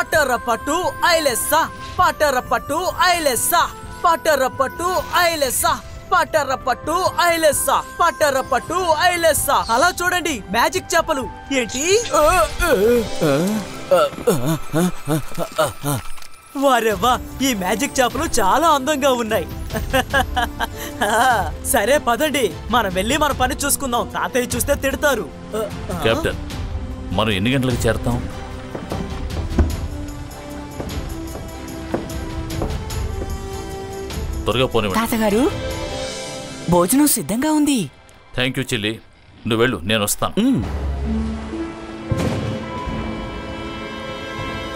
పటరపటు ఐలెస్సా పటరపటు ఐలెస్సా పటరపటు ఐలెస్సా పటరపటు ఐలెస్సా పటరపటు ఐలెస్సా. అలా చూడండి మ్యాజిక్ చేపలు. ఏంటి వారెవ్వా, ఈ మ్యాజిక్ చేపలు చాలా అందంగా ఉన్నాయి. సరే పదండి, మనం వెళ్ళి మన పని చూసుకుందాం. తాతయ్య చూస్తే తిడతారు. కెప్టెన్, మనం ఎన్ని గంటలకు చేరతాం? త్వరగా పోనీ. తాతగారు, భోజనం సిద్ధంగా ఉంది. థ్యాంక్ యూ చెల్లి, నువ్వు వెళ్ళు, నేను వస్తాను.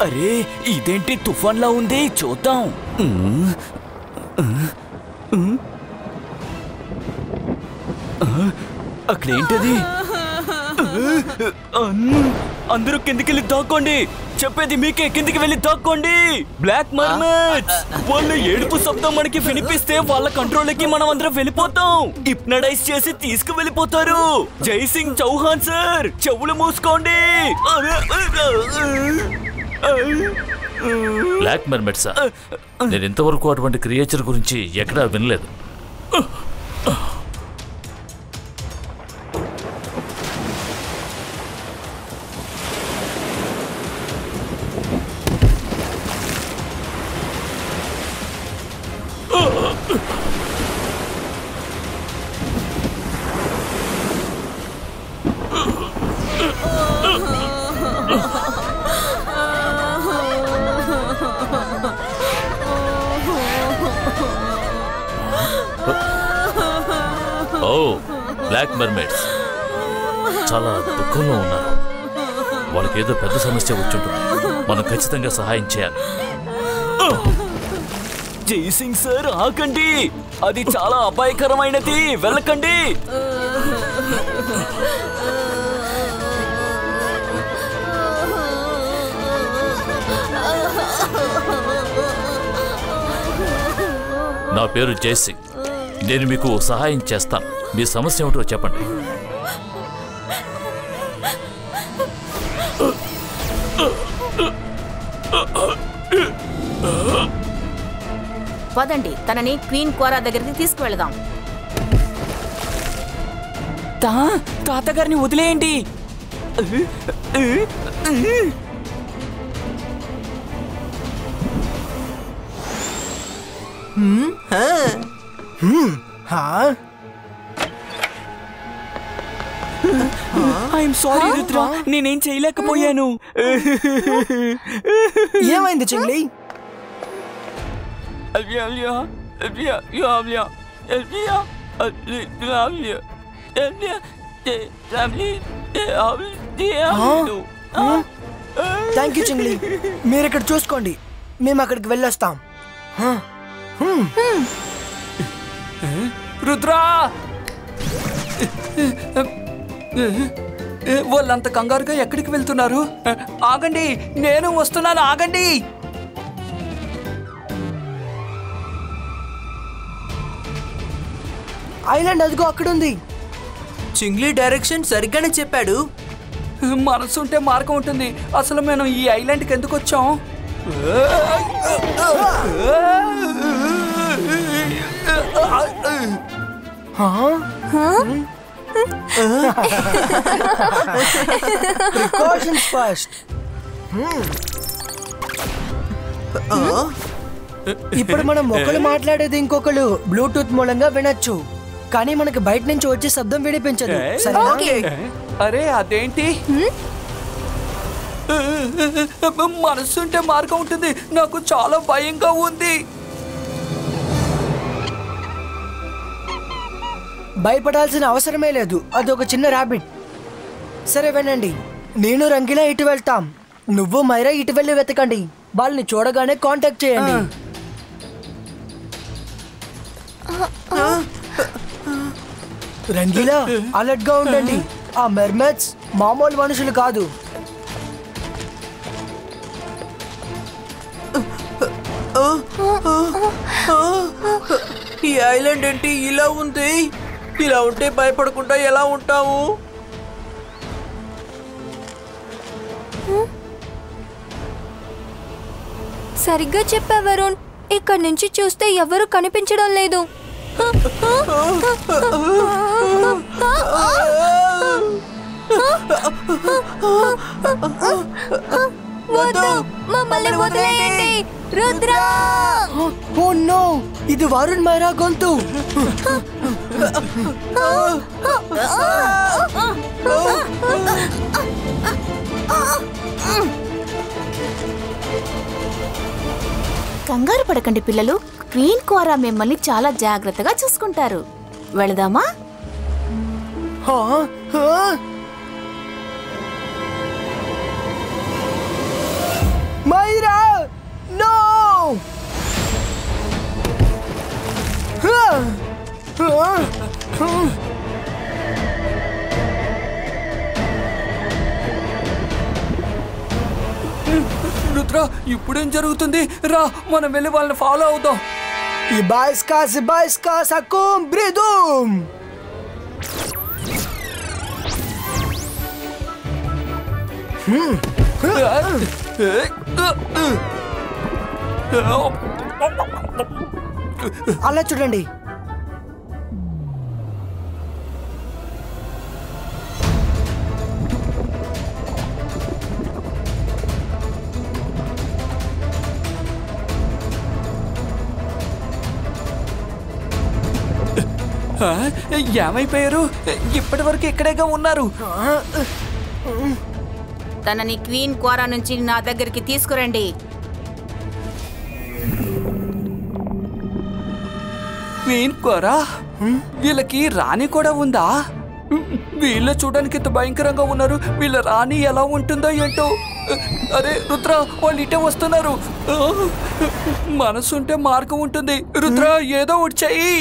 అరే, ఇదేంటి తుఫాన్లా ఉంది, చూద్దాం. అక్కడేంటది? అందరూ కిందికి వెళ్ళి దాక్కోండి. చెప్పేది మీకే, కిందికి వెళ్ళి దాక్కోండి. బ్లాక్ మర్మెట్స్. వాళ్ళ ఏడుపు శబ్దం మనకి వినిపిస్తే వాళ్ళ కంట్రోల్కి మనం అందరం వెళ్ళిపోతాం. హిప్నటైజ్ చేసి తీసుకు వెళ్ళిపోతారు. జై సింగ్ చౌహాన్ సార్, చెవులు మూసుకోండి. బ్లాక్ మర్మెట్సా? నేను ఇంతవరకు అటువంటి క్రియేచర్ గురించి ఎక్కడా వినలేదు. బ్లాక్ మర్మెట్స్ చాలా దుఃఖంలో ఉన్నారు. వాళ్ళకి ఏదో పెద్ద సమస్య వచ్చుంటుంది. మనం ఖచ్చితంగా సహాయం చేయాలి. జై సింగ్ సార్, ఆకండి. అది చాలా అపాయకరమైనది, వెళ్ళకండి. నా పేరు జై సింగ్. నేను మీకు సహాయం చేస్తాను. మీ సమస్య ఏమిటో చెప్పండి. పదండి, తనని క్వీన్ కోరా దగ్గరికి తీసుకువెళదాం. తాతగారిని వదిలేయండి. ఐఎమ్ సారీ రుద్ర, నేనేం చేయలేకపోయాను. ఏమైంది చింగ్లీ? థ్యాంక్ యూ చింగ్లీ, మీరు ఇక్కడ చూసుకోండి, మేము అక్కడికి వెళ్ళొస్తాం. రుద్రా, వాళ్ళంత కంగారుగా ఎక్కడికి వెళ్తున్నారు? ఆగండి, నేను వస్తున్నాను, ఆగండి. ఐలాండ్ అదిగో అక్కడుంది. చింగ్లీ డైరెక్షన్ సరిగ్గానే చెప్పాడు. మనసుంటే మార్గం ఉంటుంది. అసలు మనం ఈ ఐలాండ్కి ఎందుకు వచ్చాం? Precautions first. ఇప్పుడు మనం ఒకరు మాట్లాడేది ఇంకొకరు బ్లూటూత్ మూలంగా వినొచ్చు, కానీ మనకి బయట నుంచి వచ్చే శబ్దం వినిపించదు. అరే అదేంటి? మనసుంటే మార్గం ఉంటుంది. నాకు చాలా భయంగా ఉంది. భయపడాల్సిన అవసరమే లేదు, అది ఒక చిన్న ర్యాబిట్. సరే వినండి, నేను రంగిలా ఇటు వెళ్తాం, నువ్వు మైరా ఇటు వెళ్ళి వెతకండి. వాళ్ళని చూడగానే కాంటాక్ట్ చేయండి. రంగీలా, అలర్ట్ గా ఉండండి. ఆ మెర్మెట్స్ మామూలు మనుషులు కాదు. ఈ ఐలాండ్ ఏంటి ఇలా ఉంది? ఇలా ఉంటే భయపడకుండా ఎలా ఉంటావు? సరిగ్గా చెప్పా వరుణ్. ఇక్కడి నుంచి చూస్తే ఎవరు కనిపించడం లేదు. వద్దు, మమ్మల్ని వదిలేయండి రుద్రా. ఓ నో, ఇది వరుణ్ మైరా గొంతు. కంగారు పడకండి పిల్లలు, క్వీన్ కోరా మిమ్మల్ని చాలా జాగ్రత్తగా చూసుకుంటారు. వెళదామా? మైరా నో. రుద్ర, ఇప్పుడేం జరుగుతుంది? రా, మనం వెళ్ళి వాళ్ళని ఫాలో అవుదాం. Ibaiska sakum bridum. అలా చూడండి. ఏమైపోయారు? ఇప్పటి వరకు ఇక్కడేగా ఉన్నారు. తనని క్వీన్ కోరా నుంచి నా దగ్గరికి తీసుకురండి. క్వీన్ కోరా? వీళ్ళకి రాణి కూడా ఉందా? వీళ్ళ చూడడానికి ఇంత భయంకరంగా ఉన్నారు. వీళ్ళ రాణి ఎలా ఉంటుందో ఏంటో. అరే రుద్ర, వాళ్ళు ఇటే వస్తున్నారు. మనసుంటే మార్గం ఉంటుంది. రుద్ర, ఏదో ఒకటి చెయ్యి.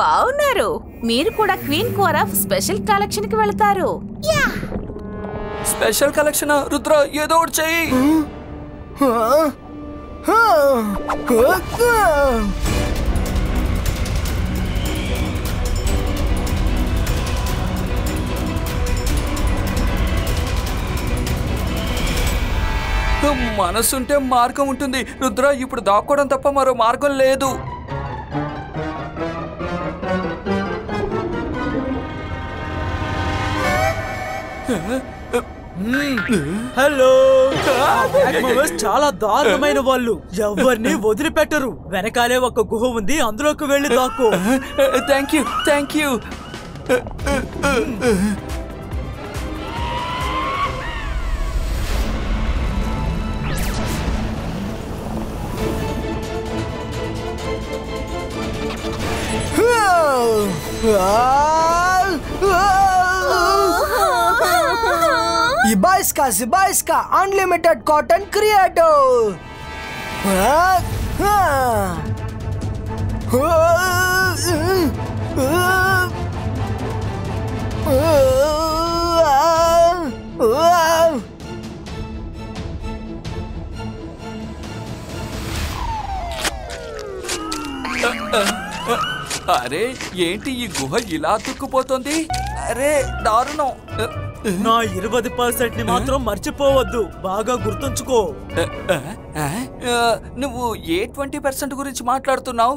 బాగున్నారు. మీరు కూడా క్వీన్ కోరా స్పెషల్ కలెక్షన్ కి వెళ్తారు. Special collection? రుద్ర, ఏదో ఒకటి చెయ్యి. మనసుంటే మార్గం ఉంటుంది. రుద్ర, ఇప్పుడు దాక్కోవడం తప్ప మరో మార్గం లేదు. హలో, చాలా దారుణమైన వాళ్ళు, ఎవరిని వదిలిపెట్టరు. వెనకాలే ఒక గుహ ఉంది, అందులోకి వెళ్ళి దాక్కో. Thank you, thank you. Ibaiska Unlimited Cotton Creator. అరే, ఏంటి ఈ గుహ ఇలా తుక్కుపోతుంది? అరే దారుణం. నా 20% ని మాత్రం మర్చిపోవద్దు, బాగా గుర్తుంచుకో. నువ్వు ఏ 20% గురించి మాట్లాడుతున్నావు?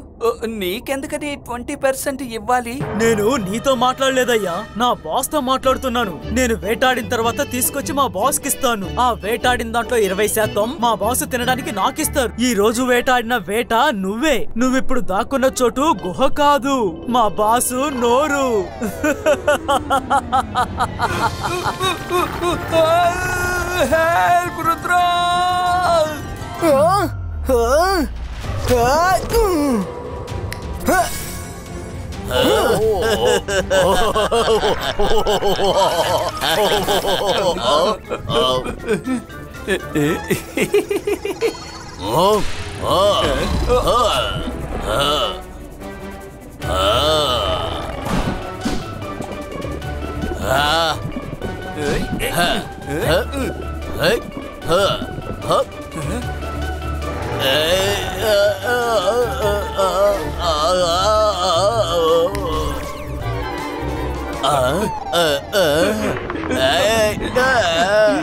నీకెందుకని 20% ఇవ్వాలి? నేను నీతో మాట్లాడలేదయ్యా, నా బాస్ తో మాట్లాడుతున్నాను. నేను వేటాడిన తర్వాత తీసుకొచ్చి మా బాస్ కి ఇస్తాను. ఆ వేటాడిన దాంట్లో 20% మా బాస్ తినడానికి నాకిస్తారు. ఈ రోజు వేటాడిన వేట నువ్వే. నువ్విప్పుడు దాక్కున్న చోటు గుహ కాదు, మా బాసు నోరు. హెల్ప్ రుద్ర!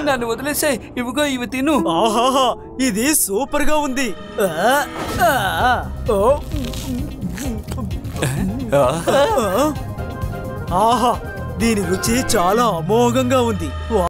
నన్ను వదిలేసే, ఇవిగో ఇవి తిను. ఆహాహా, ఇది సూపర్ గా ఉంది. ఆహా, దీని రుచి చాలా అమోఘంగా ఉంది.